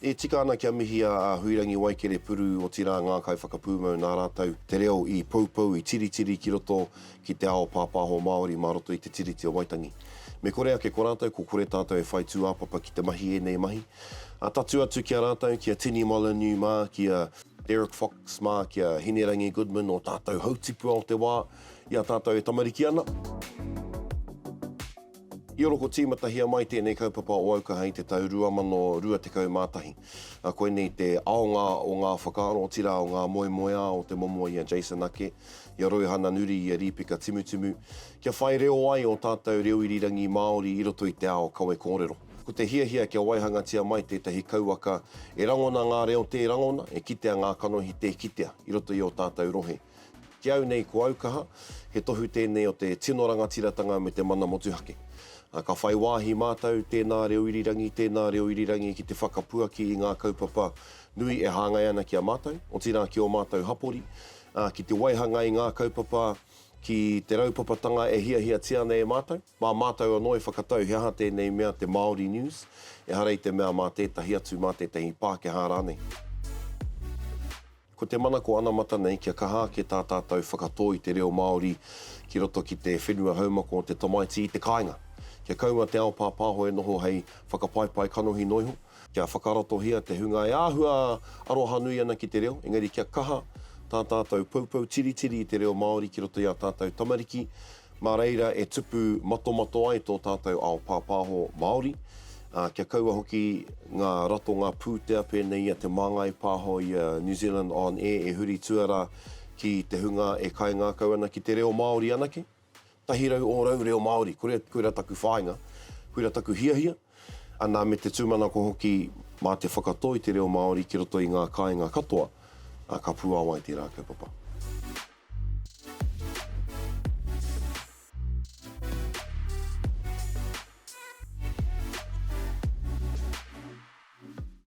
E tika ana kia mihi a Huirangi Waikere Puru o tira ngā kai whakapūmau nā rātau te reo i paupau, i tiritiri ki roto ki te ao pāpāho Māori mā roto i te tiriti o Waitangi. Me kore ake ko rātau, ko kore tātou e whai tū āpapa ki te mahi e nei mahi. A tatu atu ki a rātau, ki a Tini Molyneux mā, ki a Derek Fox mā, ki a Hinerangi Goodman o tātou hautipu o te wā, i a tātou e tamariki ana. I oro ko tīmatahia mai tēnei kaupapa o auka hei te tau 2020 mātahi. A koe nei te aonga o ngā whakaaro o tira o ngā moemoea o te momoa i a Jason Ake, i a Roihana Nuri i a Ripika Timutumu, kia whai reo ai o tātou reo irirangi Māori i roto i te ao kawe kōrero. Ko te hiahia kia waihangatia mai tētahi kauaka, e rangona ngā reo te rangona, e kitea ngā kanohi te kitea i roto i o tātou rohe. Ki au nei ko aukaha, he tohu tēnei o te tino rangatiratanga me te mana motuhake. Ka whai wāhi mātou tēnā reo irirangi ki te whakapuaki i ngā kaupapa nui e hāngai ana ki a mātou, o tira ki o mātou hapori, ki te waihanga i ngā kaupapa, ki te raupapatanga e hiahia tiana e mātou. Mā mātou anō e whakatau he aha tēnei mea te Māori News, e harei te mea mā tētahi atu mā tētahi Pākehā rānei. Ko te mana ko ana mata nei kia kaha ke tā tātou whakatō i te reo Māori ki roto ki te whenua haumako o te tamaiti i te kāinga. Kia kaua te ao pāpāho e noho hei whakapaipai kanohi noiho. Kia whakarato hia te hunga e āhua aroha nui ana ki te reo. Engari kia kaha tā tātou paupau tiritiri i te reo Māori ki roto i a tātou tamariki. Mā reira e tupu mato ai tō tātou ao pāpāho Māori. Kia kaua hoki ngā rato ngā pūtea pēnei a te māngai pāho i New Zealand On Air e huri tuara ki te hunga e kai ngā kau ana ki te reo Māori anake. Tahirau o rau reo Māori, koera taku whāinga, koera taku hiahia. Anā me te tūmana ko hoki mā te whakatō i te reo Māori ki roto i ngā kāinga katoa, ka puawai te rā kaupapa.